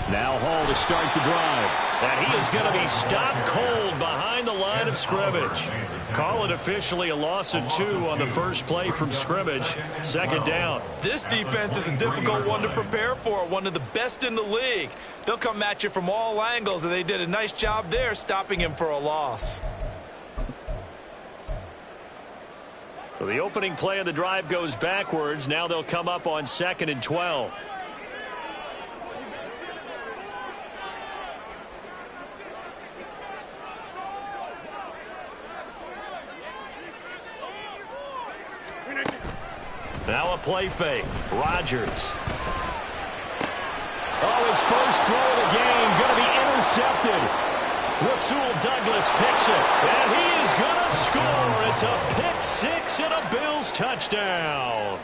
Now Hall to start the drive. And he is going to be stopped cold behind the line of scrimmage. Call it officially a loss of 2 on the first play from scrimmage. Second down. This defense is a difficult one to prepare for, one of the best in the league. They'll come at you from all angles, and they did a nice job there stopping him for a loss. So the opening play of the drive goes backwards. Now they'll come up on 2nd and 12. Now a play fake. Rodgers. Oh, his first throw of the game going to be intercepted. Rasul Douglas picks it, and he is going to score. It's a pick 6 and a Bills touchdown.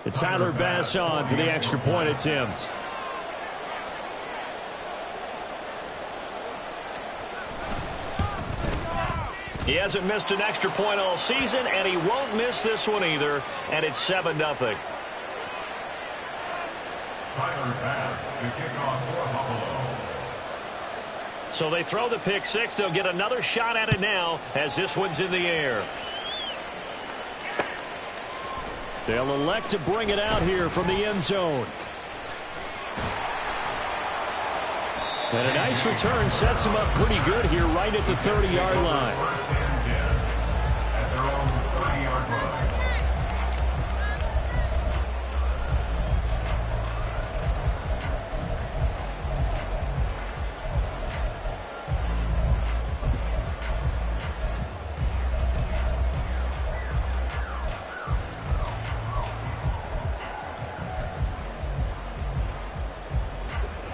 It's Tyler Bass on for the extra point attempt. He hasn't missed an extra point all season, and he won't miss this one either, and it's 7-0. Tyler Bass, the kickoff for Buffalo. So they throw the pick 6. They'll get another shot at it now as this one's in the air. They'll elect to bring it out here from the end zone. And a nice return sets him up pretty good here right at the 30-yard line. First and 10 at their own 30-yard line.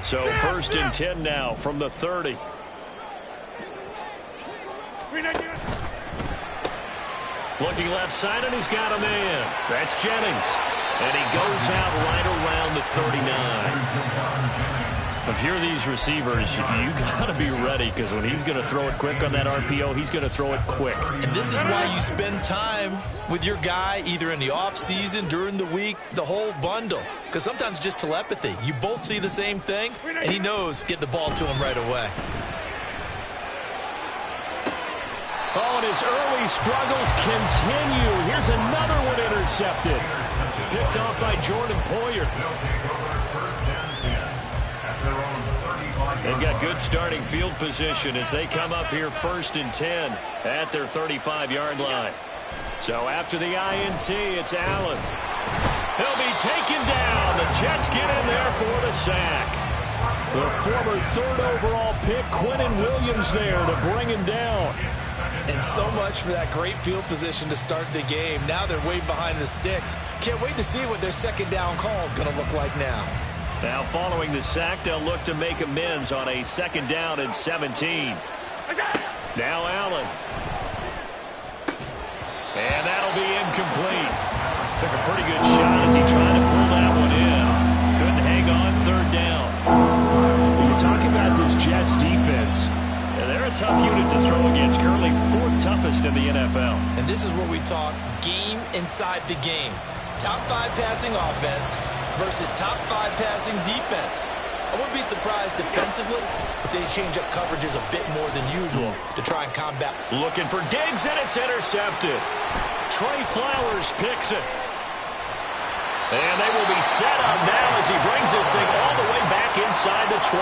So 1st and 10 now from the 30. Looking left side, and he's got a man. That's Jennings. And he goes out right around the 39. If you're these receivers, you got to be ready, because when he's going to throw it quick on that RPO, he's going to throw it quick. And this is why you spend time with your guy either in the offseason, during the week, the whole bundle. Because sometimes just telepathy. You both see the same thing, and he knows get the ball to him right away. Oh, and his early struggles continue. Here's another one intercepted. Picked off by Jordan Poyer. They've got good starting field position as they come up here 1st and 10 at their 35-yard line. So after the INT, it's Allen. He'll be taken down. The Jets get in there for the sack. The former 3rd overall pick, Quinnen Williams, there to bring him down. And so much for that great field position to start the game. Now they're way behind the sticks. Can't wait to see what their second down call is going to look like now. Now following the sack, they'll look to make amends on a 2nd down and 17. Now Allen. And that'll be incomplete. Took a pretty good shot as he tried to pull that one in. Couldn't hang on 3rd down. When you're talking about this Jets defense, they're a tough unit to throw against, currently 4th toughest in the NFL. And this is where we talk game inside the game. Top 5 passing offense versus top 5 passing defense. I wouldn't be surprised defensively if they change up coverages a bit more than usual to try and combat. Looking for Diggs, and it's intercepted. Trey Flowers picks it. And they will be set up now as he brings this thing all the way back inside the 20.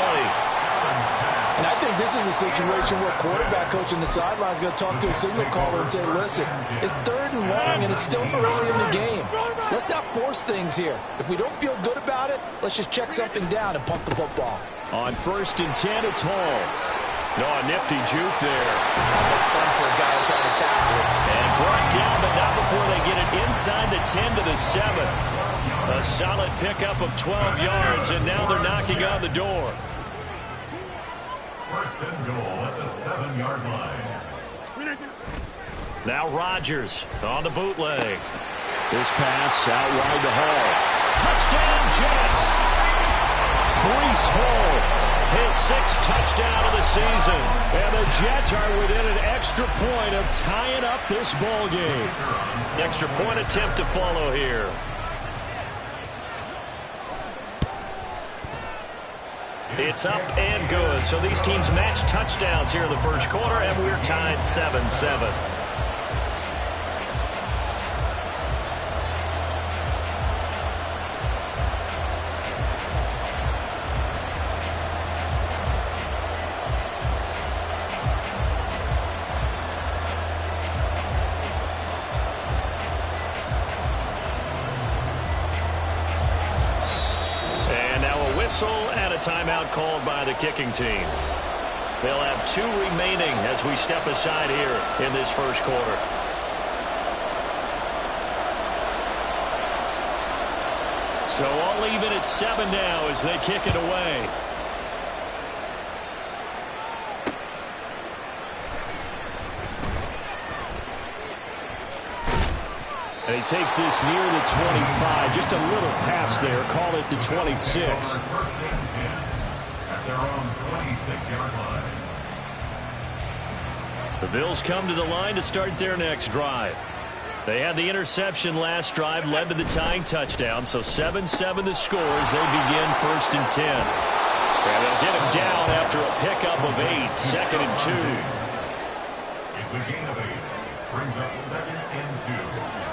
And I think this is a situation where quarterback coach on the sideline is going to talk to a signal caller and say, listen, it's 3rd and long, and it's still early in the game. Let's not force things here. If we don't feel good about it, let's just check something down and punt the football. On 1st and 10, it's Hall. Oh, a nifty juke there. That's fun for a guy trying to tackle it. And brought down, but not before they get it inside the 10 to the 7. A solid pickup of 12 yards, and now they're knocking on the door. 1st and goal at the 7-yard line. Now Rodgers on the bootleg. This pass out wide to Hall. Touchdown Jets! Breece Hall His 6th touchdown of the season. And the Jets are within an extra point of tying up this ball game. Extra point attempt to follow here. It's up and good. So these teams match touchdowns here in the first quarter, and we're tied 7-7. And a timeout called by the kicking team. They'll have 2 remaining as we step aside here in this first quarter. So all even at 7 now as they kick it away. And he takes this near the 25. Just a little pass there. Call it the 26. The Bills come to the line to start their next drive. They had the interception last drive, led to the tying touchdown. So 7-7 the score as they begin 1st and 10. And they'll get him down after a pickup of 8. 2nd and 2. It's a gain of 8. Brings up 2nd and 2.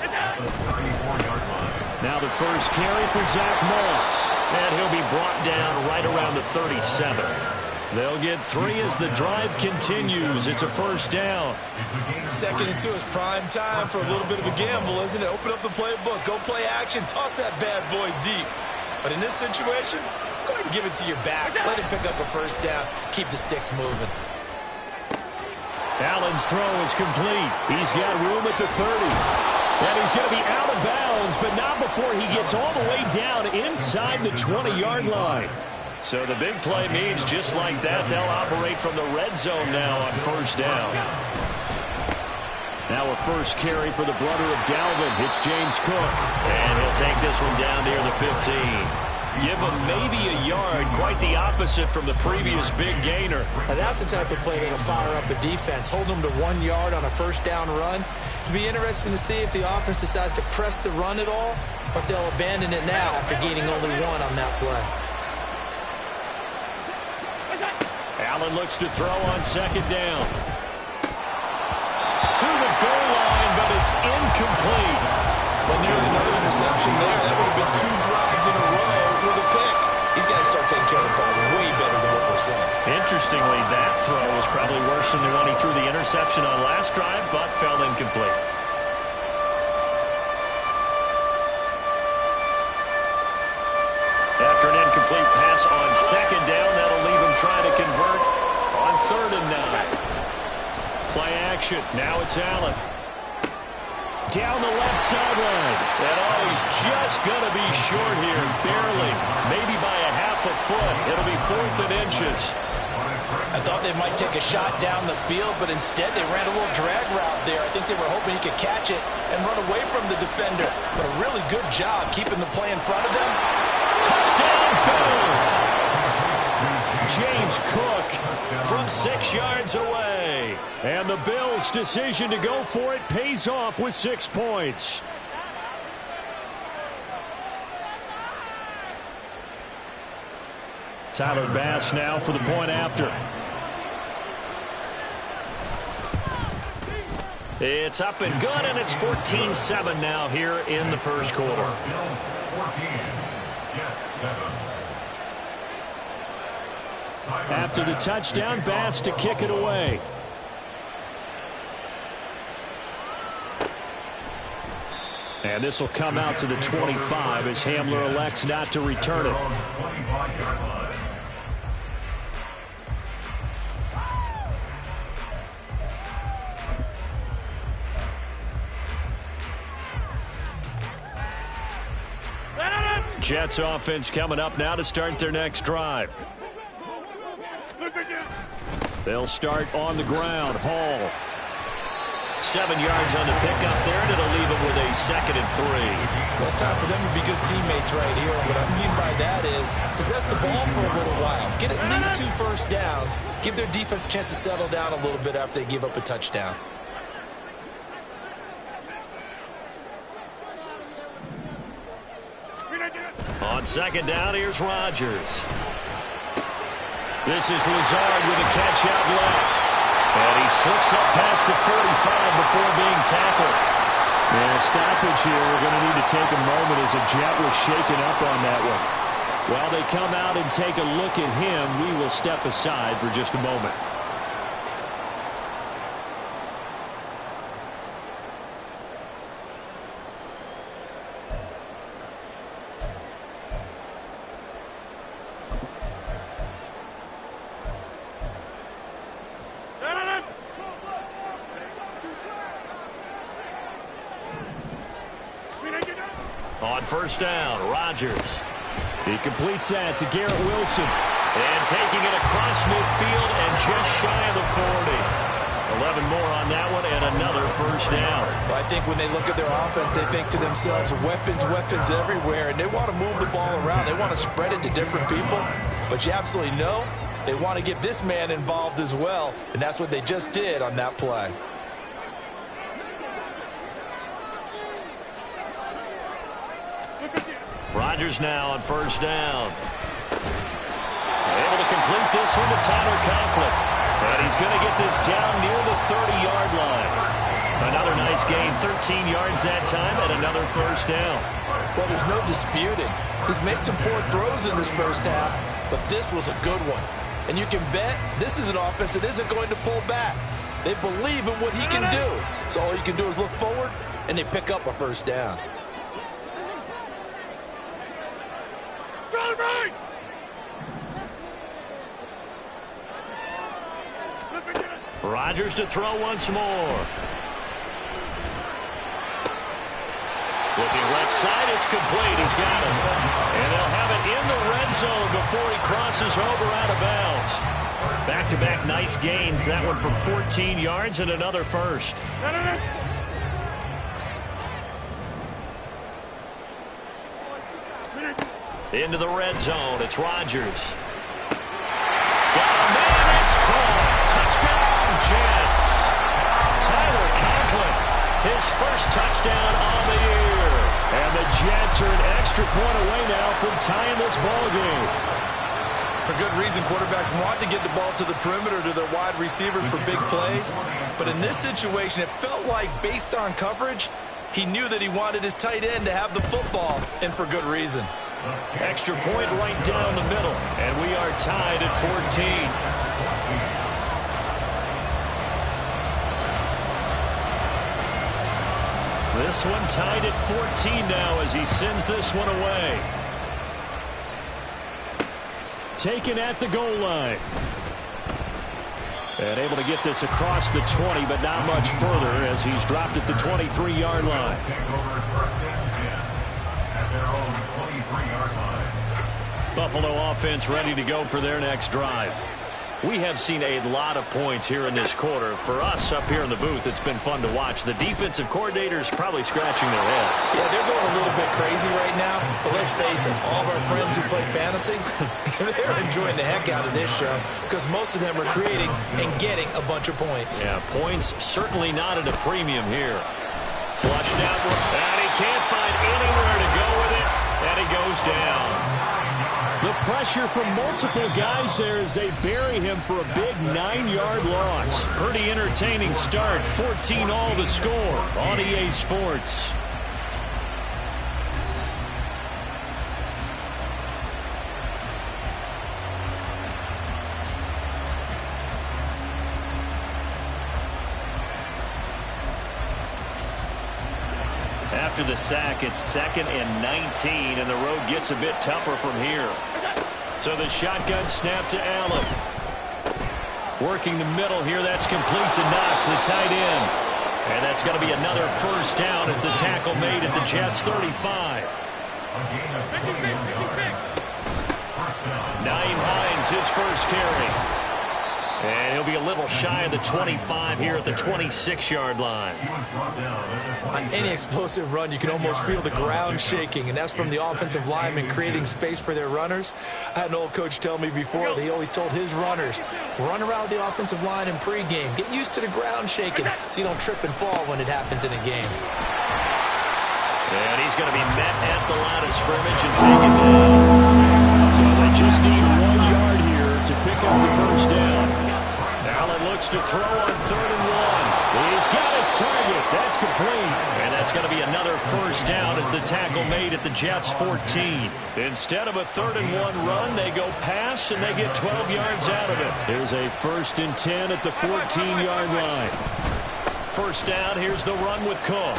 At the 34-yard line. Now the first carry for Zach Moss. And he'll be brought down right around the 37. They'll get 3 as the drive continues. It's a first down. 2nd and 2 is prime time for a little bit of a gamble, isn't it? Open up the playbook. Go play action. Toss that bad boy deep. But in this situation, go ahead and give it to your back. Let him pick up a first down. Keep the sticks moving. Allen's throw is complete. He's got room at the 30. And he's going to be out of bounds, but not before he gets all the way down inside the 20-yard line. So the big play means just like that, they'll operate from the red zone now on first down. Now a first carry for the brother of Dalvin. It's James Cook. And he'll take this one down near the 15. Give him maybe a yard, quite the opposite from the previous big gainer. Now that's the type of play that'll fire up a defense. Hold them to 1 yard on a first down run. It'll be interesting to see if the offense decides to press the run at all, or if they'll abandon it now after gaining only 1 on that play. Allen looks to throw on 2nd down. To the goal line, but it's incomplete. Well, nearly another interception there. That would have been 2 drives in a row with a pick. He's got to start taking care of the ball way better than what we're seeing. Interestingly, that throw was probably worse than the one he threw the interception on last drive, but fell incomplete. After an incomplete pass on 2nd down, that'll leave him trying to convert on 3rd and 9. Play action. Now it's Allen. Down the left sideline. And he's just going to be short here, barely. Maybe by a half a foot. It'll be 4th and inches. I thought they might take a shot down the field, but instead they ran a little drag route there. I think they were hoping he could catch it and run away from the defender. But a really good job keeping the play in front of them. Touchdown, Bills! James Cook from 6 yards away. And the Bills' decision to go for it pays off with 6 points. Tyler Bass now for the point after. It's up and good, and it's 14-7 now here in the first quarter. Bills 14, Jets 7. After the touchdown, Bass to kick it away. And this will come out to the 25 as Hamler elects not to return it. Jets offense coming up now to start their next drive. They'll start on the ground. Hall 7 yards on the pickup there, and it'll leave them with a 2nd and 3. Well, it's time for them to be good teammates right here. What I mean by that is possess the ball for a little while. Get at least 2 first downs. Give their defense a chance to settle down a little bit after they give up a touchdown. On 2nd down, here's Rodgers. This is Lazard with a catch out left. And he slips up past the 45 before being tackled. Yeah, stoppage here. We're going to need to take a moment as a Jet was shaken up on that one. While they come out and take a look at him, we will step aside for just a moment. On 1st down, Rodgers. He completes that to Garrett Wilson. And taking it across midfield and just shy of the 40. 11 more on that one and another 1st down. Well, I think when they look at their offense, they think to themselves, weapons, weapons everywhere, and they want to move the ball around. They want to spread it to different people, but you absolutely know they want to get this man involved as well, and that's what they just did on that play. Rodgers now on 1st down. Able to complete this one to Tyler Conklin. And he's going to get this down near the 30-yard line. Another nice gain, 13 yards that time, and another 1st down. Well, there's no disputing. He's made some poor throws in this 1st half, but this was a good one. And you can bet this is an offense that isn't going to pull back. They believe in what he can do. So all you can do is look forward, and they pick up a 1st down. Rodgers to throw once more. Looking left side, it's complete. He's got it. And they'll have it in the red zone before he crosses over out of bounds. Back-to-back nice gains. That one for 14 yards and another 1st. Into the red zone. It's Rodgers. Got a man. It's caught. Touchdown, Jets. Tyler Conklin, his 1st touchdown on the year. And the Jets are an extra point away now from tying this ball game. For good reason, quarterbacks want to get the ball to the perimeter to their wide receivers for big plays. But in this situation, it felt like based on coverage, he knew that he wanted his tight end to have the football, and for good reason. Extra point right down the middle, and we are tied at 14. This one tied at 14 now as he sends this one away. Taken at the goal line. And able to get this across the 20, but not much further as he's dropped at the 23-yard line. Buffalo offense ready to go for their next drive. We have seen a lot of points here in this quarter. For us up here in the booth, it's been fun to watch. The defensive coordinators probably scratching their heads. Yeah, they're going a little bit crazy right now. But let's face it, all of our friends who play fantasy, they're enjoying the heck out of this show because most of them are creating and getting a bunch of points. Yeah, points certainly not at a premium here. Flushed out, and he can't find anywhere to go with it, and he goes down. The pressure from multiple guys there as they bury him for a big 9-yard loss. Pretty entertaining start. 14-all the score on EA Sports. After the sack, it's 2nd and 19, and the road gets a bit tougher from here. So the shotgun snap to Allen. Working the middle here, that's complete to Knox, the tight end. And that's going to be another 1st down as the tackle made at the Jets' 35. Naeem Hines, his first carry. And he'll be a little shy of the 25 here at the 26-yard line. On any explosive run, you can almost feel the ground shaking, and that's from the offensive linemen creating space for their runners. I had an old coach tell me before that he always told his runners, run around the offensive line in pregame. Get used to the ground shaking so you don't trip and fall when it happens in a game. And he's going to be met at the line of scrimmage and taken down. So they just need 1 yard here to pick up the first down. Allen looks to throw on 3rd and 1. He's got his target. That's complete. And that's going to be another first down as the tackle made at the Jets' 14. Instead of a 3rd and 1 run, they go pass and they get 12 yards out of it. Here's a 1st and 10 at the 14-yard line. First down, here's the run with Cook.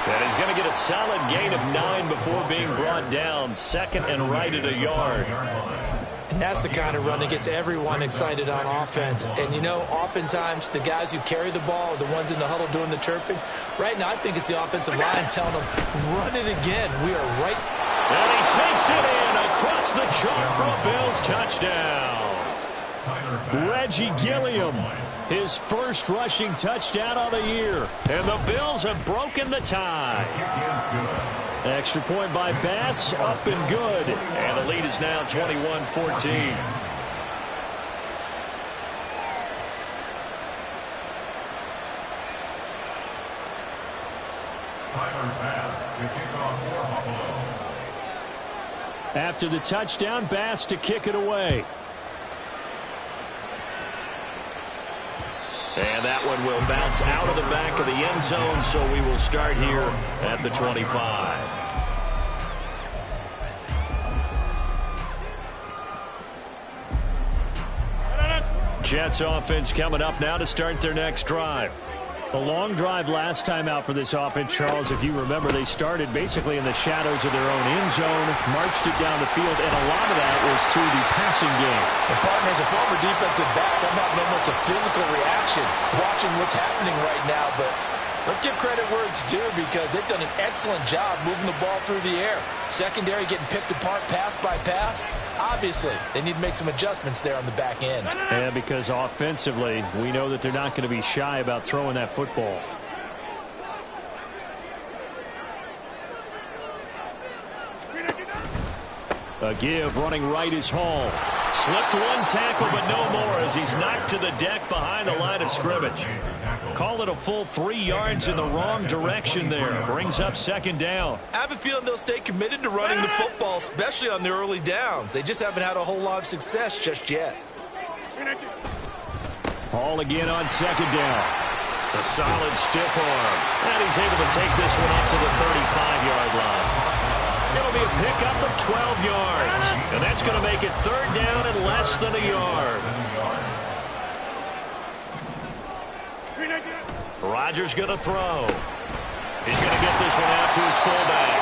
And he's going to get a solid gain of 9 before being brought down. 2nd and right at a yard. And that's the kind of run that gets everyone excited on offense. And, you know, oftentimes the guys who carry the ball are the ones in the huddle doing the chirping. Right now, I think it's the offensive line telling them, run it again. We are right. And he takes it in across the chalk for a Bills touchdown. Reggie Gilliam, his first rushing touchdown of the year. And the Bills have broken the tie. Extra point by Bass, up and good. And the lead is now 21-14. After the touchdown, Bass to kick it away. And that one will bounce out of the back of the end zone, so we will start here at the 25. Jets offense coming up now to start their next drive. A long drive last time out for this offense, Charles. If you remember, they started basically in the shadows of their own end zone, marched it down the field, and a lot of that was through the passing game. The partner, as a former defensive back, I'm having almost a physical reaction watching what's happening right now, but let's give credit where it's due because they've done an excellent job moving the ball through the air. Secondary getting picked apart pass by pass. Obviously, they need to make some adjustments there on the back end. And because offensively, we know that they're not going to be shy about throwing that football. A give running right is Hall. Slipped one tackle, but no more as he's knocked to the deck behind the line of scrimmage. Call it a full 3 yards in the wrong direction there. Brings up 2nd down. I have a feeling they'll stay committed to running the football, especially on the early downs. They just haven't had a whole lot of success just yet. Hall again on 2nd down. A solid stiff arm. And he's able to take this one up to the 35-yard line. It'll be a pickup of 12 yards. And that's going to make it 3rd down and less than a yard. Rodgers going to throw. He's going to get this one out to his fullback.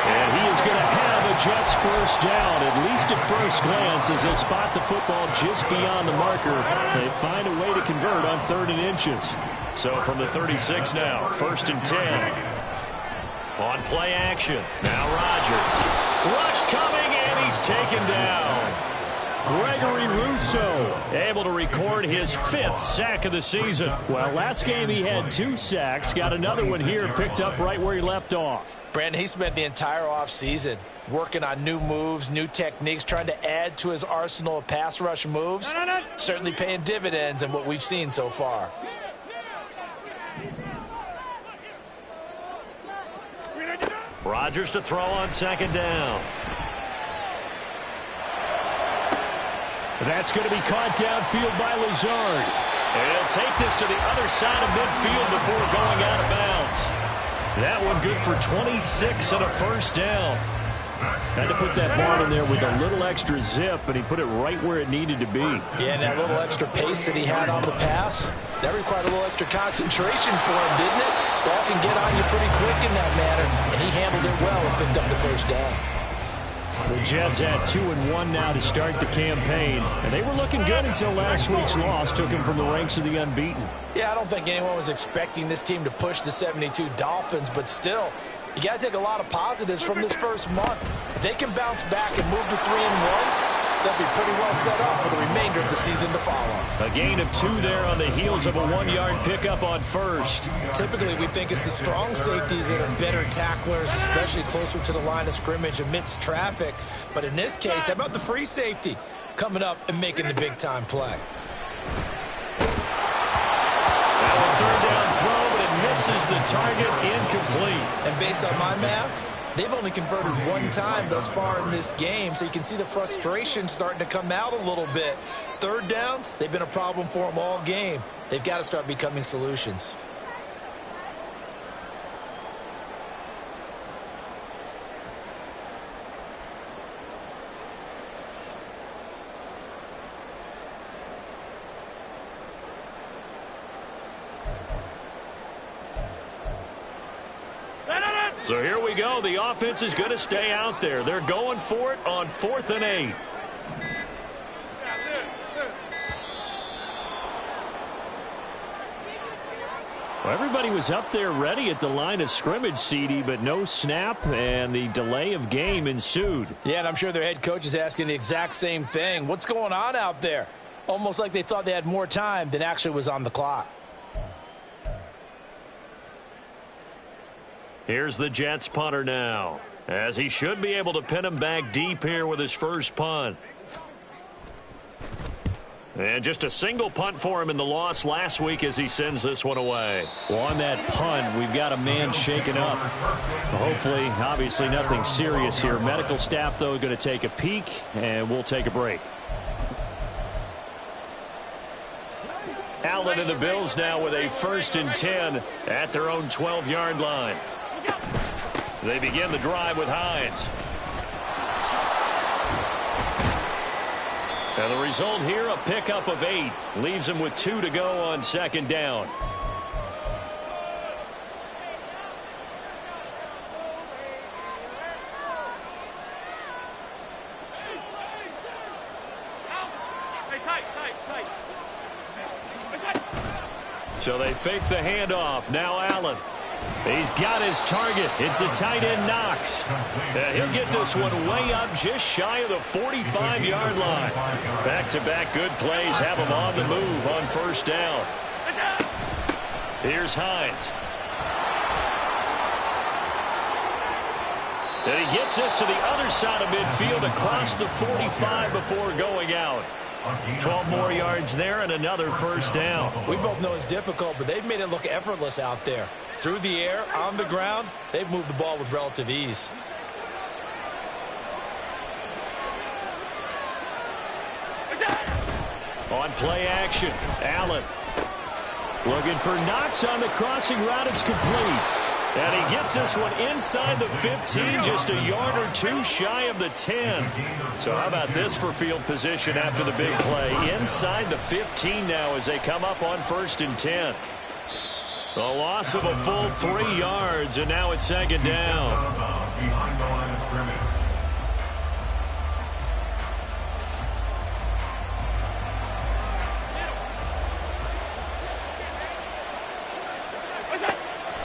And he is going to have a Jets first down, at least at first glance, as they spot the football just beyond the marker. They find a way to convert on 3rd and inches. So from the 36 now, 1st and 10. On play action. Now Rodgers. Rush coming, and he's taken down. Gregory Rousseau able to record his 5th sack of the season. Well, last game he had 2 sacks. Got another one here, picked up right where he left off. Brandon, he spent the entire offseason working on new moves, new techniques, trying to add to his arsenal of pass rush moves. Certainly paying dividends in what we've seen so far. Rodgers to throw on 2nd down. That's going to be caught downfield by Lazard. And he'll take this to the other side of midfield before going out of bounds. That one good for 26 and a first down. Had to put that ball in there with a little extra zip, and he put it right where it needed to be. Yeah, and that little extra pace that he had on the pass, that required a little extra concentration for him, didn't it? Ball can get on you pretty quick in that manner, and he handled it well and picked up the first down. The Jets at 2-1 now to start the campaign, and they were looking good until last week's loss took them from the ranks of the unbeaten. Yeah, I don't think anyone was expecting this team to push the 72 Dolphins, but still, you got to take a lot of positives from this first month. If they can bounce back and move to 3-1, they'll be pretty well set up for the remainder of the season to follow. A gain of 2 there on the heels of a 1-yard pickup on first. Typically, we think it's the strong safeties that are better tacklers, especially closer to the line of scrimmage amidst traffic. But in this case, how about the free safety coming up and making the big-time play? Now a 3rd down throw, but it misses the target, incomplete. And based on my math, they've only converted 1 time thus far in this game, so you can see the frustration starting to come out a little bit. 3rd downs, they've been a problem for them all game. They've got to start becoming solutions. So here we go. The offense is going to stay out there. They're going for it on 4th and 8. Well, everybody was up there ready at the line of scrimmage, CD, but no snap, and the delay of game ensued. Yeah, and I'm sure their head coach is asking the exact same thing. What's going on out there? Almost like they thought they had more time than actually was on the clock. Here's the Jets punter now, as he should be able to pin him back deep here with his first punt. And just a single punt for him in the loss last week as he sends this one away. Well, on that punt, we've got a man shaken up. Hopefully, obviously nothing serious here. Medical staff, though, going to take a peek, and we'll take a break. Allen and the Bills now with a 1st and 10 at their own 12-yard line. They begin the drive with Hines. And the result here, a pickup of 8. Leaves him with 2 to go on 2nd down. So they fake the handoff. Now Allen. He's got his target. It's the tight end Knox. He'll get this one way up just shy of the 45-yard line. Back-to-back good plays have him on the move on 1st down. Here's Hines. And he gets this to the other side of midfield across the 45 before going out. 12 more yards there and another 1st down. We both know it's difficult, but they've made it look effortless out there. Through the air, on the ground, they've moved the ball with relative ease. On play action, Allen. Looking for Knox on the crossing route. It's complete. And he gets this one inside the 15, just a yard or 2 shy of the 10. So how about this for field position after the big play? Inside the 15 now as they come up on 1st and 10. A loss of a full 3 yards, and now it's 2nd down. Behind the line of scrimmage.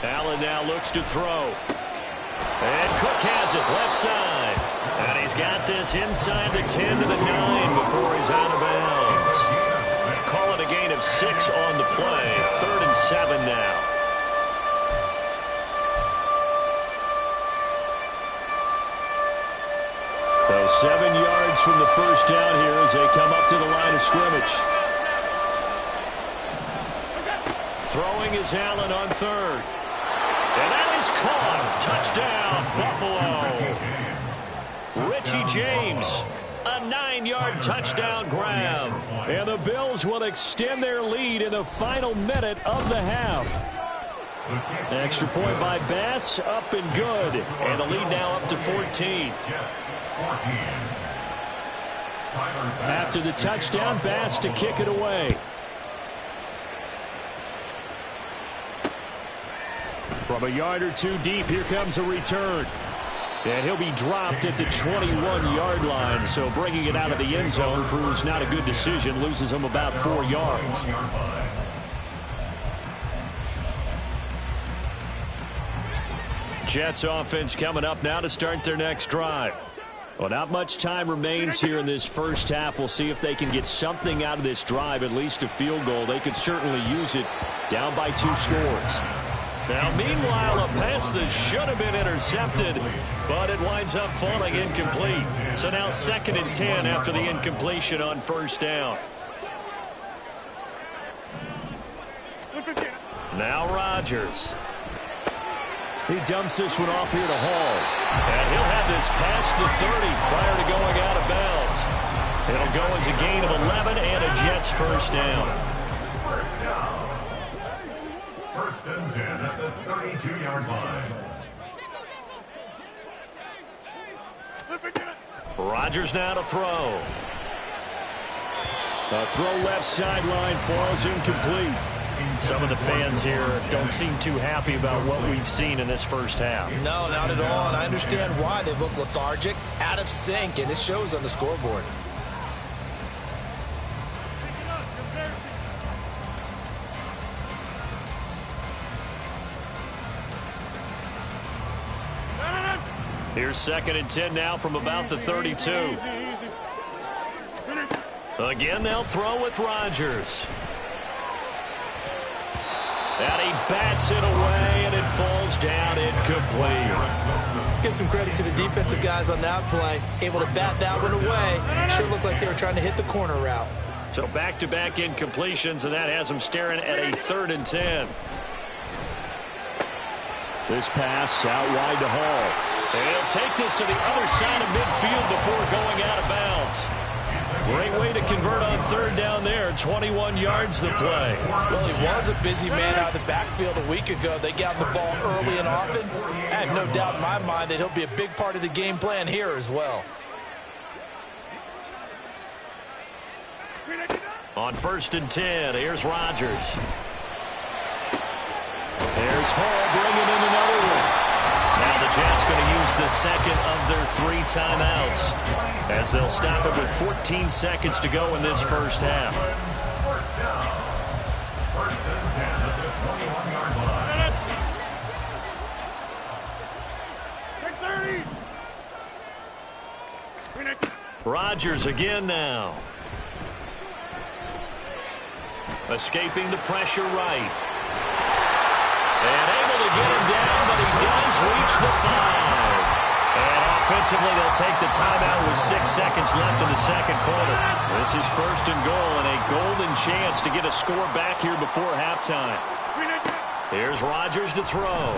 Allen now looks to throw. And Cook has it left side. And he's got this inside the 10 to the 9 before he's out of bounds. Call it a gain of 6 on the play. 3rd and 7 now. So 7 yards from the 1st down here as they come up to the line of scrimmage. Throwing is Allen on 3rd. And that is caught. Touchdown, Buffalo. Richie James, a 9-yard touchdown grab. And the Bills will extend their lead in the final minute of the half. Extra point by Bass, up and good. And the lead now up to 14. After the touchdown, Bass to kick it away. From a yard or 2 deep, here comes a return. And he'll be dropped at the 21-yard line. So bringing it out of the end zone proves not a good decision. Loses him about 4 yards. Jets offense coming up now to start their next drive. Well, not much time remains here in this first half. We'll see if they can get something out of this drive, at least a field goal. They could certainly use it, down by 2 scores. Now, meanwhile, a pass that should have been intercepted, but it winds up falling incomplete. So now 2nd and 10 after the incompletion on first down. Now Rodgers. He dumps this one off here to Hall. And he'll have this past the 30 prior to going out of bounds. It'll go as a gain of 11 and a Jets first down. First down. 1st and 10 at the 32-yard line. Rodgers now to throw. A throw left sideline falls incomplete. Some of the fans here don't seem too happy about what we've seen in this first half. No, not at all, and I understand why. They look lethargic, out of sync, and it shows on the scoreboard. Here's 2nd and 10 now from about the 32. Again, they'll throw with Rodgers. And he bats it away, and it falls down incomplete. Let's give some credit to the defensive guys on that play. Able to bat that one away. Sure looked like they were trying to hit the corner route. So back-to-back incompletions, and that has them staring at a 3rd and 10. This pass out wide to Hall. And he'll take this to the other side of midfield before going out of bounds. Great way to convert on 3rd down there. 21 yards the play. Well, he was a busy man out of the backfield a week ago. They got the ball early and often. I have no doubt in my mind that he'll be a big part of the game plan here as well. On 1st and 10, here's Rodgers. There's Hall bringing in another one. Now the Jets going to use the 2nd of their 3 timeouts as they'll stop it with 14 seconds to go in this first half. First down. 1st and 10 at the 21-yard line. Rodgers again now. Escaping the pressure right. And able to get him down, but he does reach the 5. And offensively, they'll take the timeout with 6 seconds left in the 2nd quarter. This is 1st and goal and a golden chance to get a score back here before halftime. Here's Rodgers to throw.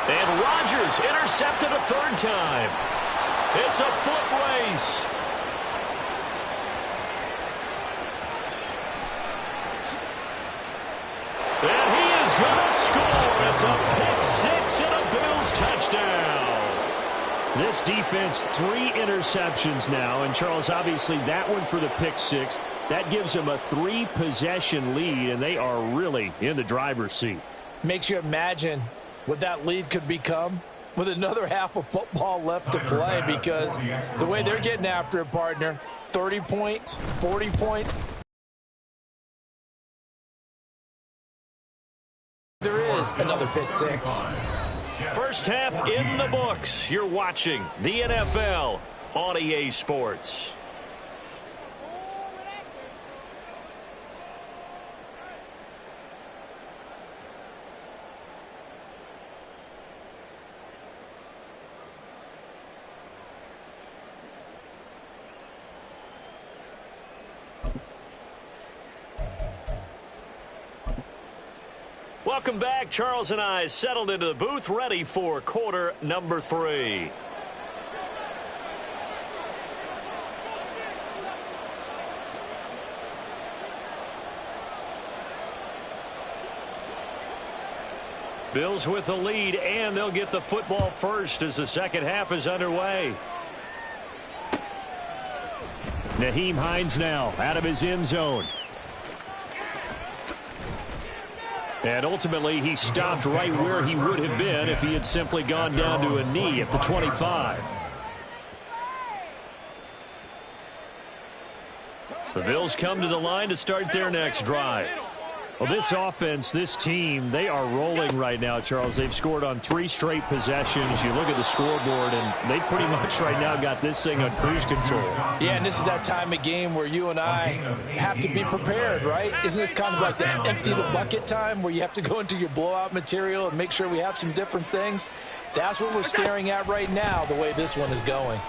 And Rodgers intercepted a 3rd time. It's a foot race. And he is going to score. It's a pick-6 and a Bills touchdown. This defense, 3 interceptions now. And, Charles, obviously that one for the pick-6. That gives them a 3-possession lead, and they are really in the driver's seat. Makes you imagine what that lead could become with another half of football left to play, because the way they're getting after it, partner, 30 points, 40 points. There is another pick-6. First half in the books. You're watching the NFL on EA Sports. Welcome back. Charles and I settled into the booth, ready for quarter number 3. Bills with the lead, and they'll get the football first as the 2nd half is underway. Nyheim Hines now out of his end zone. And ultimately, he stopped right where he would have been if he had simply gone down to a knee at the 25. The Bills come to the line to start their next drive. Well, this offense, this team, they are rolling right now, Charles. They've scored on 3 straight possessions. You look at the scoreboard, and they pretty much right now got this thing on cruise control. Yeah, and this is that time of game where you and I have to be prepared, right? Isn't this kind of like the empty the bucket time where you have to go into your blowout material and make sure we have some different things? That's what we're staring at right now, the way this one is going.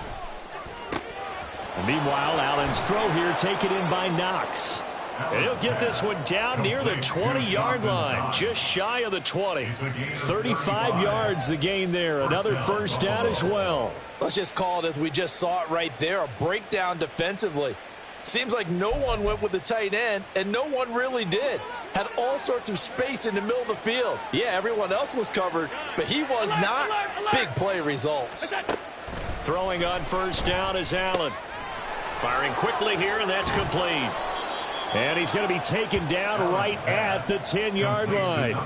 And meanwhile, Allen's throw here taken in by Knox. And he'll get this one down near the 20-yard line, just shy of the 20. 35 yards the gain there. Another first down as well. Let's just call it as we just saw it right there, a breakdown defensively. Seems like no one went with the tight end, and no one really did. Had all sorts of space in the middle of the field. Yeah, everyone else was covered, but he was not. Big play results. Throwing on first down is Allen. Firing quickly here, and that's complete. And he's going to be taken down right at the 10-yard line.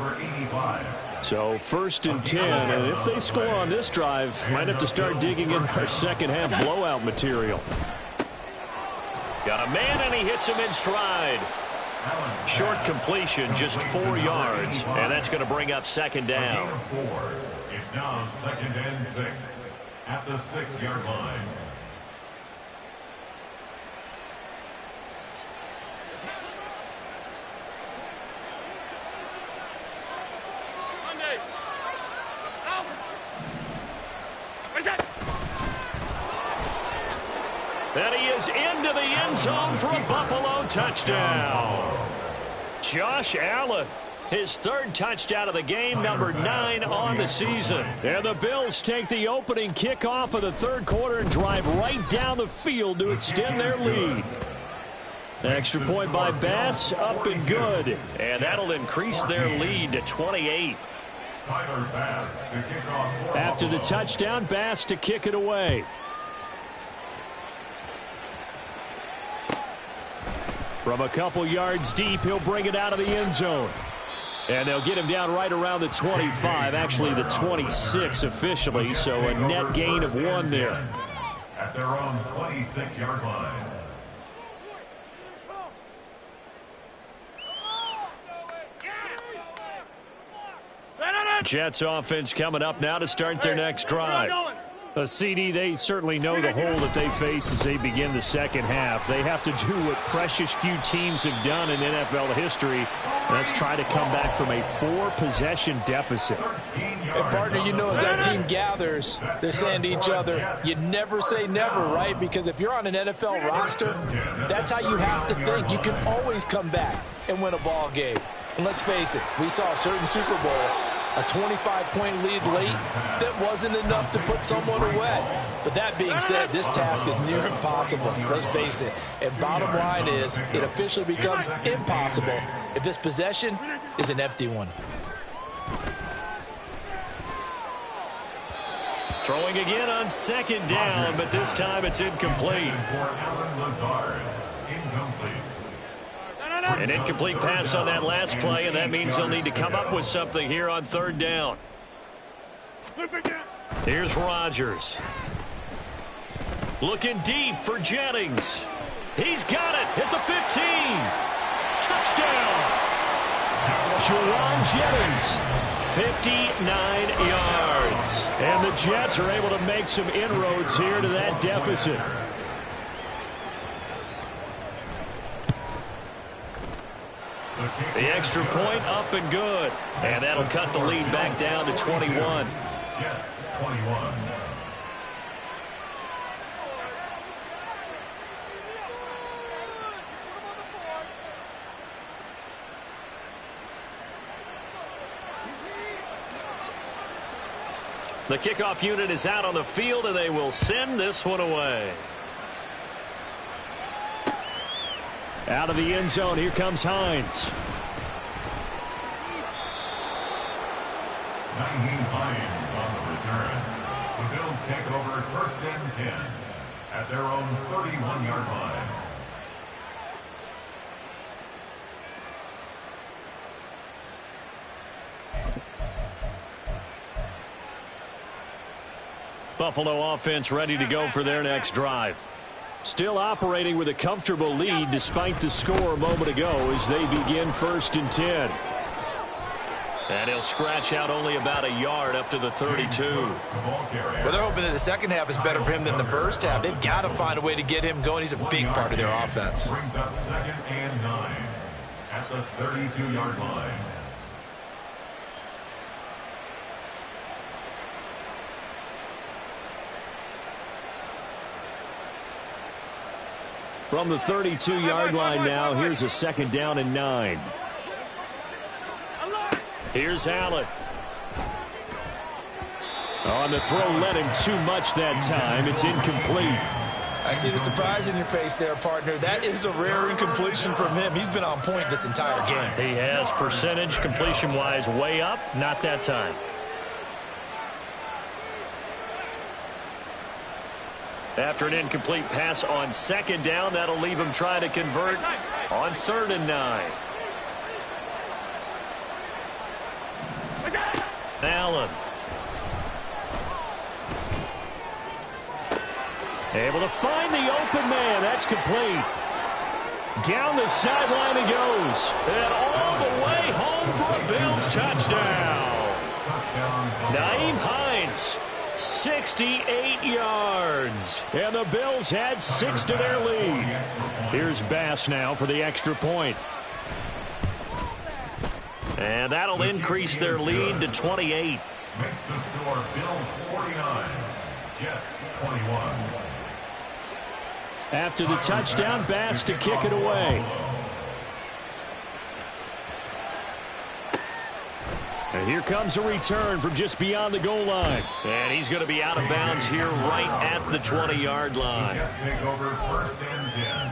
So first and 10, and if they score on this drive, might have to start digging in our second-half blowout material. Got a man, and he hits him in stride. Short completion, just 4 yards, and that's going to bring up second down. It's now 2nd and 6 at the 6-yard line. And he is into the end zone for a Buffalo touchdown. Josh Allen, his 3rd touchdown of the game, number 9 on the season. And the Bills take the opening kickoff of the 3rd quarter and drive right down the field to extend their lead. Extra point by Bass, up and good. And that'll increase their lead to 28. Tyler Bass to kick off. After the touchdown, Bass to kick it away. From a couple yards deep, he'll bring it out of the end zone. And they'll get him down right around the 25, actually the 26 officially, so a net gain of 1 there. At their own 26-yard line. Jets offense coming up now to start their next drive. CD, they certainly know the hole that they face as they begin the second half. They have to do what precious few teams have done in NFL history. Let's try to come back from a 4-possession deficit. And partner, you know, as that team gathers, they're saying to each other, you never say never, right? Because if you're on an NFL roster, that's how you have to think. You can always come back and win a ball game. And let's face it, we saw a certain Super Bowl, a 25-point lead late that wasn't enough to put someone away. But that being said, this task is near impossible. Let's face it. And bottom line is, it officially becomes impossible if this possession is an empty one. Throwing again on second down, but this time it's incomplete. An incomplete pass on that last play, and that means they'll need to come up with something here on 3rd down. Here's Rodgers. Looking deep for Jennings. He's got it at the 15. Touchdown. Jauan Jennings. 59 yards. And the Jets are able to make some inroads here to that deficit. The extra point up and good. And that'll cut the lead back down to 21. Jets 21. The kickoff unit is out on the field, and they will send this one away. Out of the end zone, here comes Hines. Nyheim Hines on the return. The Bills take over 1st and 10 at their own 31-yard line. Buffalo offense ready to go for their next drive. Still operating with a comfortable lead despite the score a moment ago as they begin 1st and 10. And he'll scratch out only about a yard up to the 32. Well, they're hoping that the second half is better for him than the first half. They've got to find a way to get him going. He's a big part of their offense. Brings up 2nd and 9 at the 32-yard line. From the 32-yard line now, here's a 2nd down and 9. Here's Allen. On the throw, led him too much that time. It's incomplete. I see the surprise in your face there, partner. That is a rare incompletion from him. He's been on point this entire game. He has percentage completion-wise way up, not that time. After an incomplete pass on 2nd down, that'll leave him trying to convert on 3rd and 9. Allen. Able to find the open man. That's complete. Down the sideline he goes. And all the way home for a Bills touchdown. Nyheim Hines, 68 yards. And the Bills add 6 to their lead. Here's Bass now for the extra point. And that'll increase their lead to 28. Makes the score Bills 49, Jets 21. After the touchdown, Bass to kick it away. And here comes a return from just beyond the goal line. And he's going to be out of bounds here right at the 20-yard line. Jets take over 1st and 10.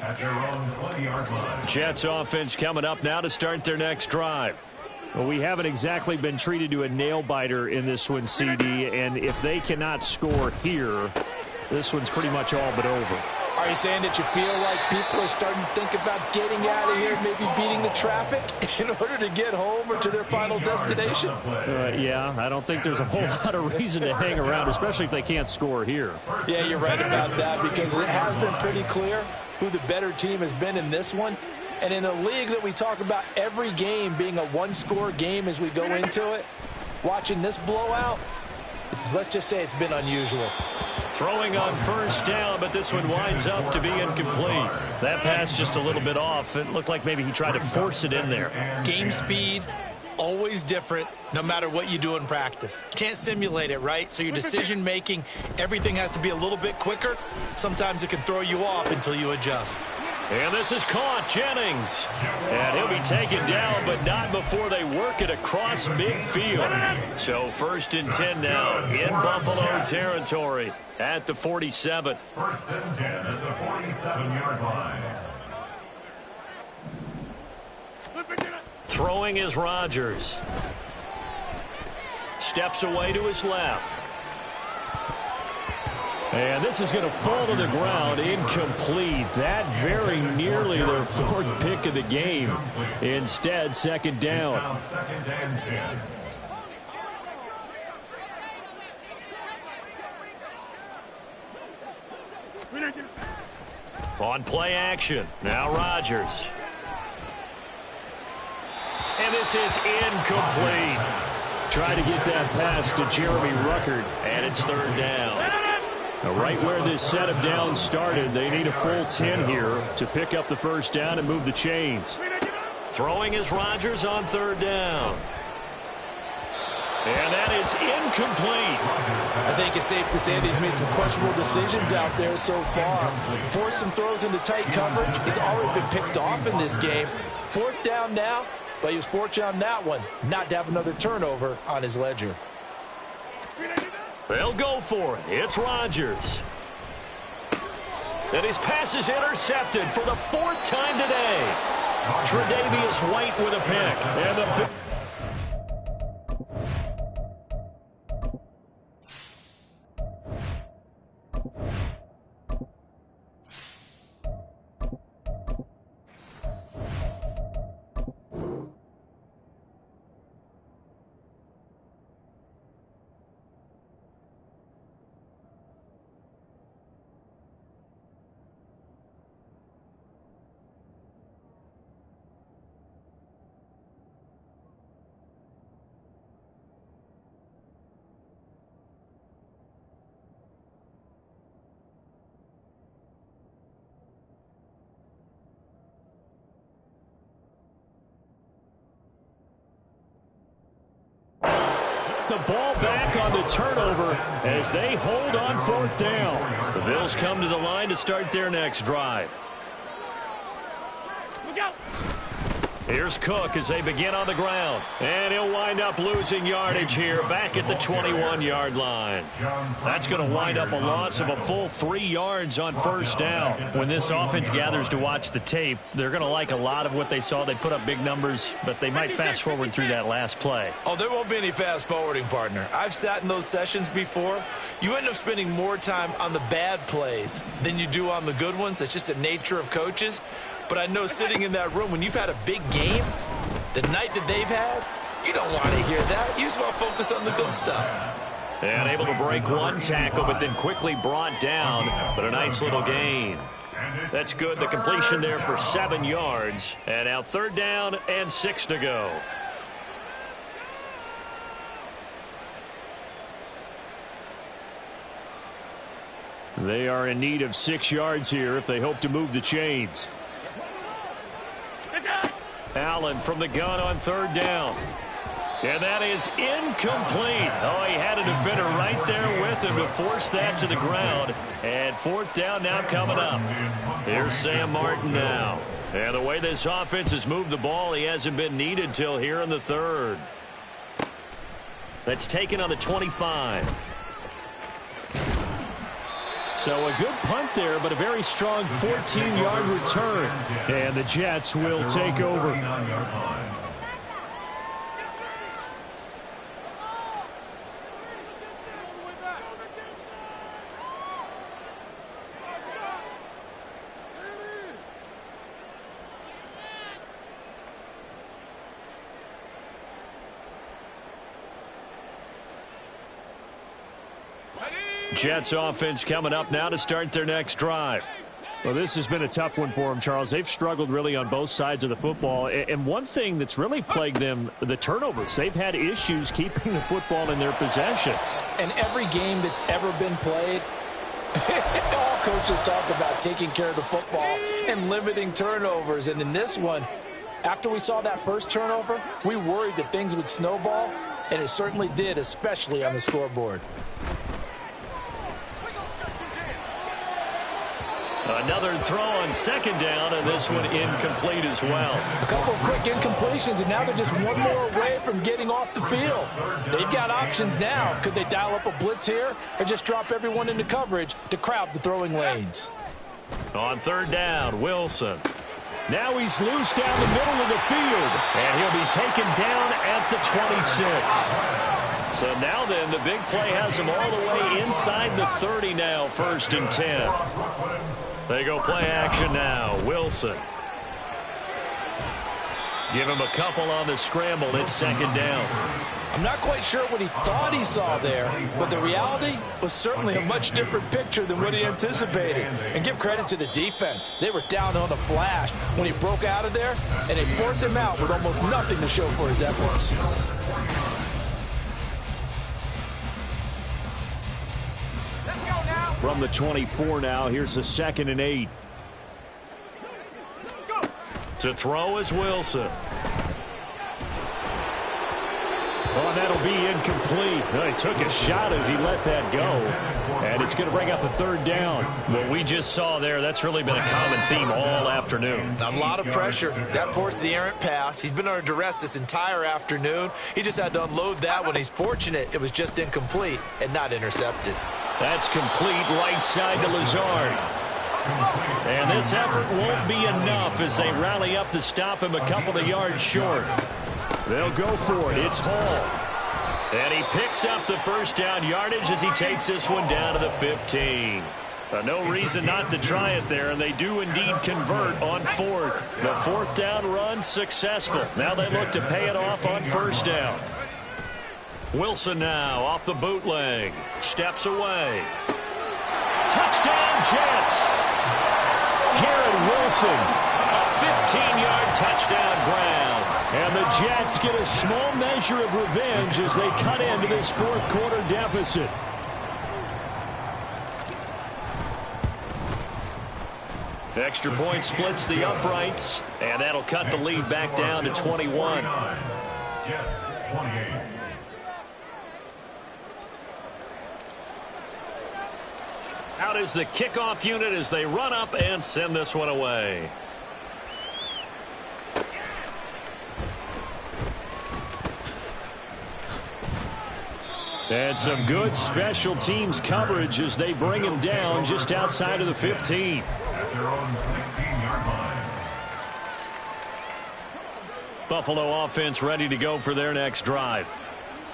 At their own 20-yard line. Jets offense coming up now to start their next drive. Well, we haven't exactly been treated to a nail-biter in this one, CD, and if they cannot score here, this one's pretty much all but over. Are you saying that you feel like people are starting to think about getting out of here, maybe beating the traffic in order to get home or to their final destination? Yeah, I don't think there's a whole lot of reason to hang around, especially if they can't score here. Yeah, you're right about that because it has been pretty clear who the better team has been in this one. And in a league that we talk about every game being a one-score game as we go into it, watching this blowout, let's just say it's been unusual. Throwing on 1st down, but this one winds up to be incomplete. That pass just a little bit off. It looked like maybe he tried to force it in there. Game speed, always different, no matter what you do in practice. Can't simulate it, right? So your decision-making, everything has to be a little bit quicker. Sometimes it can throw you off until you adjust. And this is caught, Jennings. And he'll be taken down, but not before they work it across midfield. So 1st and 10 now in Buffalo territory at the 47. 1st and 10 at the 47-yard line. Throwing is Rodgers. Steps away to his left. And this is going to fall to the ground, incomplete. That very nearly their 4th pick of the game. Instead, 2nd down. Now 2nd and 10. On play action, now Rodgers. And this is incomplete. Try to get that pass to Jeremy Ruckert. And it's 3rd down. Right where this set of downs started, they need a full 10 here to pick up the 1st down and move the chains. Throwing is Rodgers on 3rd down. And that is incomplete. I think it's safe to say that he's made some questionable decisions out there so far. Forced some throws into tight coverage. He's already been picked off in this game. 4th down now, but he was fortunate on that one not to have another turnover on his ledger. They'll go for it. It's Rodgers. And his pass is intercepted for the 4th time today. Tre'Davious White with a pick. And the get the ball back on the turnover as they hold on 4th down. The Bills come to the line to start their next drive. Here's Cook as they begin on the ground. And he'll wind up losing yardage here back at the 21-yard line. That's going to wind up a loss of a full 3 yards on 1st down. When this offense gathers to watch the tape, they're going to like a lot of what they saw. They put up big numbers, but they might fast forward through that last play. Oh, there won't be any fast forwarding, partner. I've sat in those sessions before. You end up spending more time on the bad plays than you do on the good ones. It's just the nature of coaches. But I know sitting in that room, when you've had a big game, the night that they've had, you don't want to hear that. You just want to focus on the good stuff. And able to break one tackle, but then quickly brought down. But a nice little gain. That's good. The completion there for 7 yards. And now 3rd down and 6 to go. They are in need of 6 yards here if they hope to move the chains. Allen from the gun on 3rd down. And that is incomplete. Oh, he had a defender right there with him to force that to the ground. And 4th down now coming up. Here's Sam Martin now. And the way this offense has moved the ball, he hasn't been needed till here in the 3rd. That's taken on the 25. So a good punt there, but a very strong 14-yard return. And the Jets will take over. Jets offense coming up now to start their next drive. Well, this has been a tough one for them, Charles. They've struggled really on both sides of the football. And one thing that's really plagued them, the turnovers. They've had issues keeping the football in their possession. And every game that's ever been played, all coaches talk about taking care of the football and limiting turnovers. And in this one, after we saw that first turnover, we worried that things would snowball, and it certainly did, especially on the scoreboard. Another throw on 2nd down, and this one incomplete as well. A couple of quick incompletions, and now they're just one more away from getting off the field. They've got options now. Could they dial up a blitz here or just drop everyone into coverage to crowd the throwing lanes? On 3rd down, Wilson. Now he's loose down the middle of the field, and he'll be taken down at the 26. So now then, the big play has him all the way inside the 30 now, 1st and 10. They go play action now. Wilson. Give him a couple on the scramble. It's 2nd down. I'm not quite sure what he thought he saw there, but the reality was certainly a much different picture than what he anticipated. And give credit to the defense. They were down on the flash when he broke out of there, and they forced him out with almost nothing to show for his efforts. From the 24 now, here's a 2nd and 8. To throw is Wilson. Oh, that'll be incomplete. He took a shot as he let that go. And it's going to bring up a 3rd down. What we just saw there, that's really been a common theme all afternoon. A lot of pressure. That forced the errant pass. He's been under duress this entire afternoon. He just had to unload that one. He's fortunate it was just incomplete and not intercepted. That's complete right side to Lazard. And this effort won't be enough as they rally up to stop him a couple of yards short. They'll go for it. It's Hall. And he picks up the 1st down yardage as he takes this one down to the 15. No reason not to try it there, and they do indeed convert on 4th. The 4th down run successful. Now they look to pay it off on 1st down. Wilson now off the bootleg. Steps away. Touchdown, Jets. Garrett Wilson. A 15-yard touchdown ground. And the Jets get a small measure of revenge as they cut into this 4th quarter deficit. Extra point splits the uprights, and that'll cut the lead back down to 21. Jets 28. Out is the kickoff unit as they run up and send this one away. And some good special teams coverage as they bring him down just outside of the 15. At their own 16-yard line. Buffalo offense ready to go for their next drive.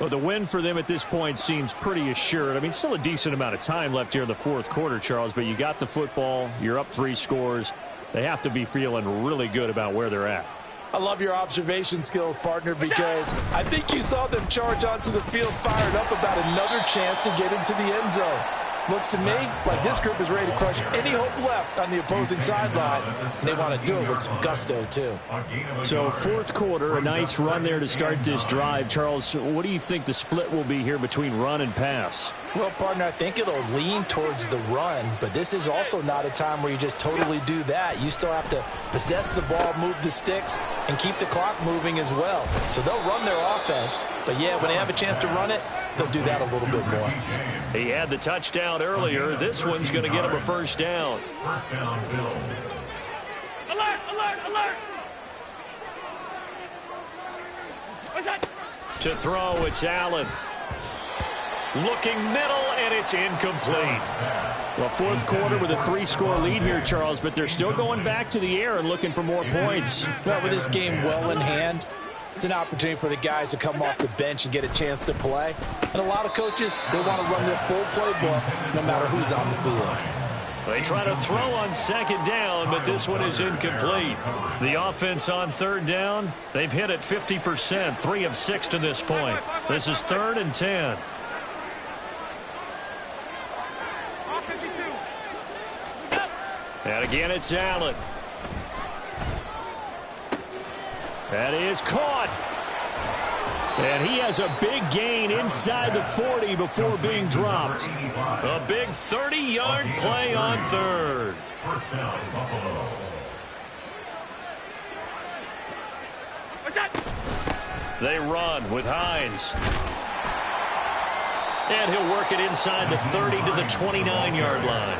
Well, the win for them at this point seems pretty assured. I mean, still a decent amount of time left here in the fourth quarter, Charles, but you got the football. You're up 3 scores. They have to be feeling really good about where they're at. I love your observation skills, partner, because I think you saw them charge onto the field fired up about another chance to get into the end zone. Looks to me like this group is ready to crush any hope left on the opposing sideline. And they want to do it with some gusto, too. So, fourth quarter, a nice run there to start this drive. Charles, what do you think the split will be here between run and pass? Well, partner, I think it'll lean towards the run, but this is also not a time where you just totally do that. You still have to possess the ball, move the sticks, and keep the clock moving as well. So they'll run their offense, but yeah, when they have a chance to run it, they'll do that a little bit more. He had the touchdown earlier. This one's going to get him a first down. First down, Bill. Alert, alert, alert! What's that? To throw, it's Allen. Looking middle, and it's incomplete. Well, fourth quarter with a 3-score lead here, Charles, but they're still going back to the air and looking for more points. Well, with this game well in hand, it's an opportunity for the guys to come off the bench and get a chance to play. And a lot of coaches, they want to run their full playbook no matter who's on the field. They try to throw on second down, but this one is incomplete. The offense on third down, they've hit it 50%, 3 of 6 to this point. This is 3rd and 10. And again, it's Allen. That is caught. And he has a big gain inside the 40 before being dropped. A big 30-yard play on third. First down, Buffalo. What's that? They run with Hines. And he'll work it inside the 30 to the 29-yard line.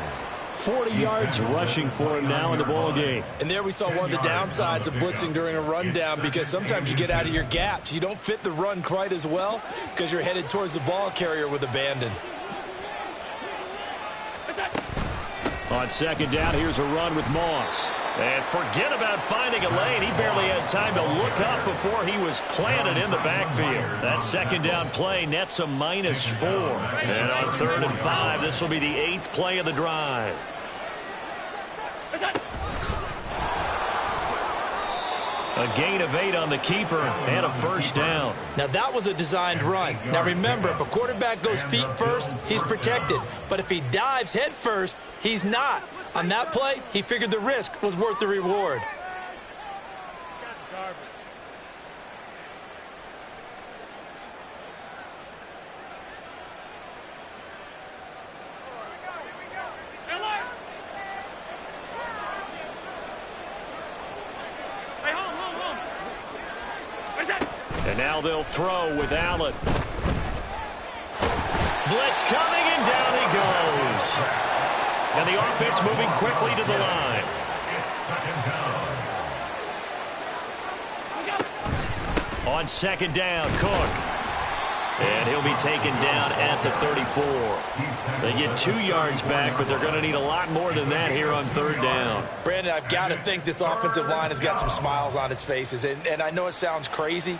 40 yards rushing for him now in the ball game. And there we saw one of the downsides of blitzing during a rundown, because sometimes you get out of your gaps. You don't fit the run quite as well because you're headed towards the ball carrier with abandon. On second down, here's a run with Moss. And forget about finding a lane. He barely had time to look up before he was planted in the backfield. That second down play nets a -4. And on 3rd and 5, this will be the 8th play of the drive. A gain of 8 on the keeper and a first down. Now, that was a designed run. Now, remember, if a quarterback goes feet first, he's protected. But if he dives head first, he's not. On that play, he figured the risk was worth the reward. And now they'll throw with Allen. Blitz coming, and down he goes. And the offense moving quickly to the line. It's second down. On second down, Cook. And he'll be taken down at the 34. They get 2 yards back, but they're going to need a lot more than that here on third down. Brandon, I've got to think this offensive line has got some smiles on its faces. And I know it sounds crazy,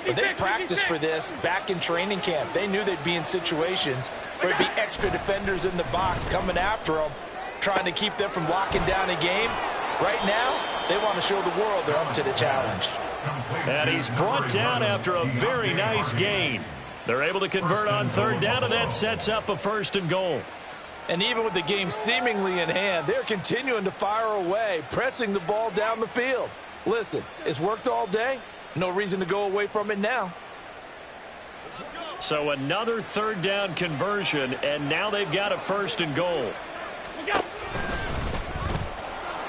but they practiced for this back in training camp. They knew they'd be in situations where it'd be extra defenders in the box coming after them, trying to keep them from locking down a game. Right now, they want to show the world they're up to the challenge. And he's brought down after a very nice gain. They're able to convert on third down, and that sets up a 1st and goal. And even with the game seemingly in hand, they're continuing to fire away, pressing the ball down the field. Listen, it's worked all day. No reason to go away from it now. So another third down conversion, and now they've got a 1st and goal.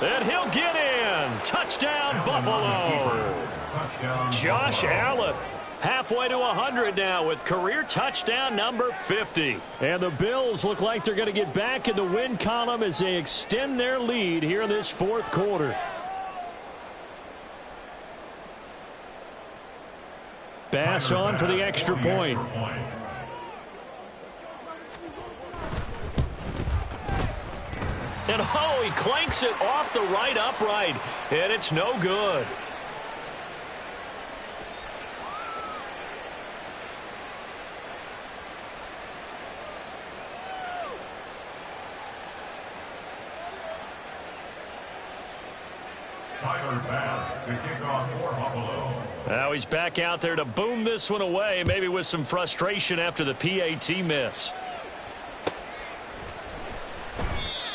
And he'll get in. Touchdown, Buffalo. Josh Allen. Halfway to 100 now with career touchdown number 50. And the Bills look like they're going to get back in the win column as they extend their lead here in this fourth quarter. Bass on for the extra point. And oh, he clanks it off the right upright, and it's no good. Tyler Bass to kick off for Buffalo. Now he's back out there to boom this one away, maybe with some frustration after the PAT miss.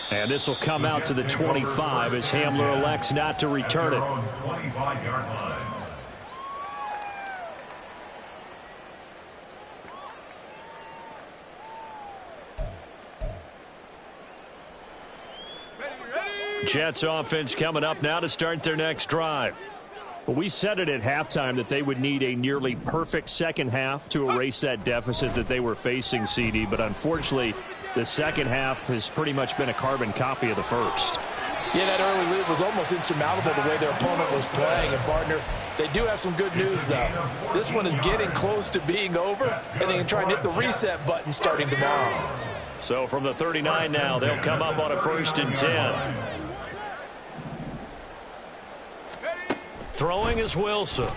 And this will come out to the 25 as Hamler elects not to return it. 25-yard line. Jets offense coming up now to start their next drive. Well, we said it at halftime that they would need a nearly perfect second half to erase that deficit that they were facing, CD. But unfortunately, the second half has pretty much been a carbon copy of the first. Yeah, that early lead was almost insurmountable the way their opponent was playing. And, partner, they do have some good news, though. This one is getting close to being over, and they can try and hit the reset button starting tomorrow. So from the 39 now, they'll come up on a 1st and 10. Throwing is Wilson.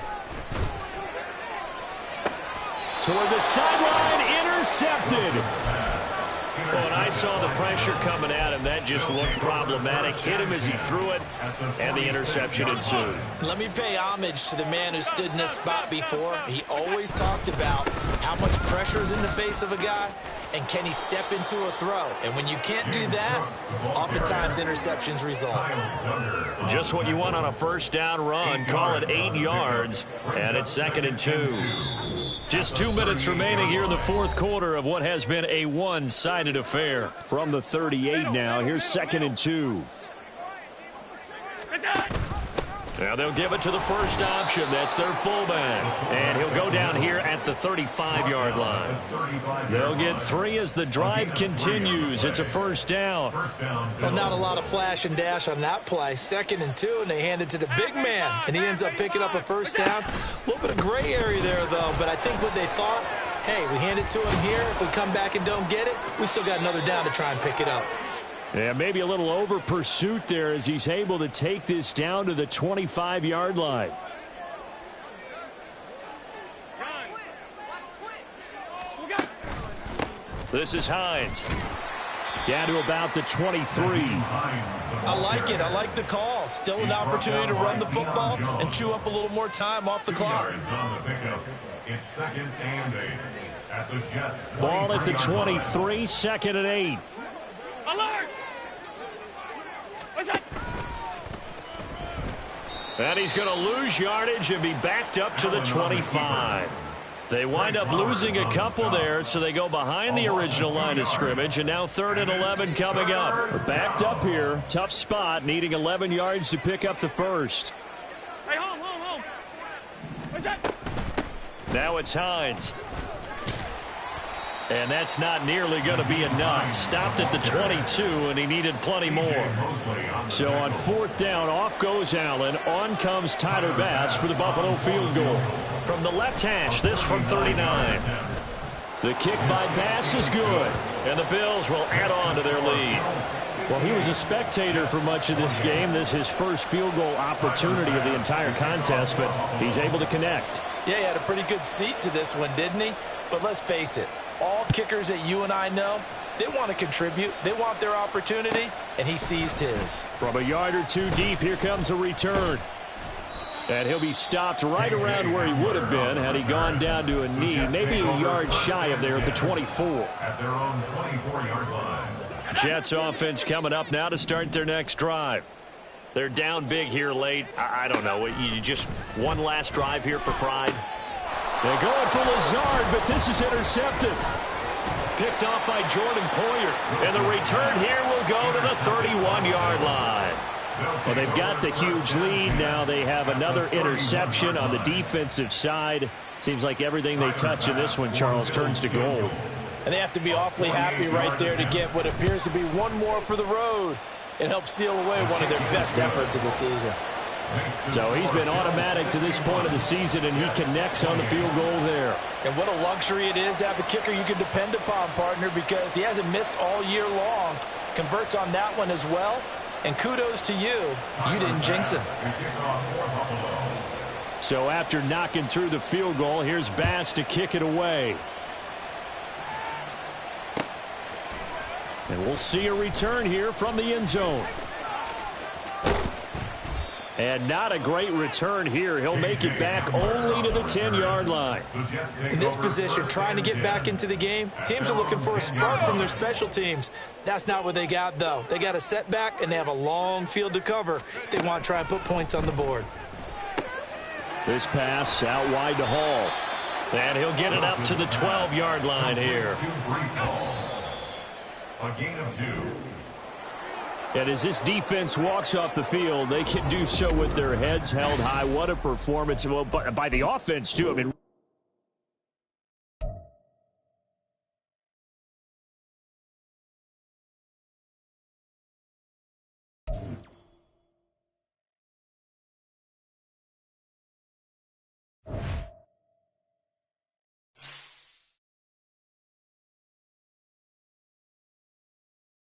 Toward the sideline, intercepted. Well, and I saw the pressure coming at him. That just looked problematic. Hit him as he threw it, and the interception ensued. Let me pay homage to the man who stood in this spot before. He always talked about how much pressure is in the face of a guy, and can he step into a throw. And when you can't do that, oftentimes interceptions result. Just what you want on a first down run. Call it 8 yards, and it's 2nd and 2. Just 2 minutes remaining here in the fourth quarter of what has been a one-sided affair. From the 38 now, here's 2nd and 2. Now they'll give it to the first option. That's their fullback. And he'll go down here at the 35-yard line. They'll get 3 as the drive continues. It's a first down. Well, not a lot of flash and dash on that play. 2nd and 2, and they hand it to the big man. And he ends up picking up a first down. A little bit of gray area there, though. But I think what they thought, hey, we hand it to him here. If we come back and don't get it, we still got another down to try and pick it up. Yeah, maybe a little over pursuit there as he's able to take this down to the 25-yard line. This is Hines. Down to about the 23. I like it. I like the call. Still an opportunity to run the football and chew up a little more time off the clock. It's 2nd and 8 at the Jets. Ball at the 23, 2nd and 8. Alert! What's that? And he's going to lose yardage and be backed up to the 25. They wind up losing a couple there, so they go behind the original line of scrimmage, and now 3rd and 11 coming up. We're backed up here. Tough spot, needing 11 yards to pick up the first. Hey, home. What's that? Now it's Hines. And that's not nearly going to be enough. Stopped at the 22, and he needed plenty more. So on 4th down, off goes Allen. On comes Tyler Bass for the Buffalo field goal. From the left hash, this from 39. The kick by Bass is good. And the Bills will add on to their lead. Well, he was a spectator for much of this game. This is his first field goal opportunity of the entire contest, but he's able to connect. Yeah, he had a pretty good seat to this one, didn't he? But let's face it, all kickers that you and I know, they want to contribute. They want their opportunity, and he seized his. From a yard or two deep, here comes a return. And he'll be stopped right around where he would have been had he gone down to a knee, maybe a yard shy of there at the 24. At their own 24-yard line. Jets offense coming up now to start their next drive. They're down big here late. I don't know. You just one last drive here for pride. They're going for Lazard, but this is intercepted. Picked off by Jordan Poyer. And the return here will go to the 31-yard line. Well, they've got the huge lead. Now they have another interception on the defensive side. Seems like everything they touch in this one, Charles, turns to gold. And they have to be awfully happy right there to get what appears to be one more for the road. It helps seal away one of their best efforts of the season. So he's been automatic to this point of the season, and he connects on the field goal there. And what a luxury it is to have a kicker you can depend upon, partner, because he hasn't missed all year long. Converts on that one as well. And kudos to you. You didn't jinx him. So after knocking through the field goal, here's Bass to kick it away. And we'll see a return here from the end zone. And not a great return here. He'll make it back only to the 10-yard line. In this position, trying to get back into the game, teams are looking for a spark from their special teams. That's not what they got, though. They got a setback, and they have a long field to cover if they want to try and put points on the board. This pass out wide to Hall. And he'll get it up to the 12-yard line here. A gain of 2. And as this defense walks off the field, they can do so with their heads held high. What a performance by the offense, too. I mean,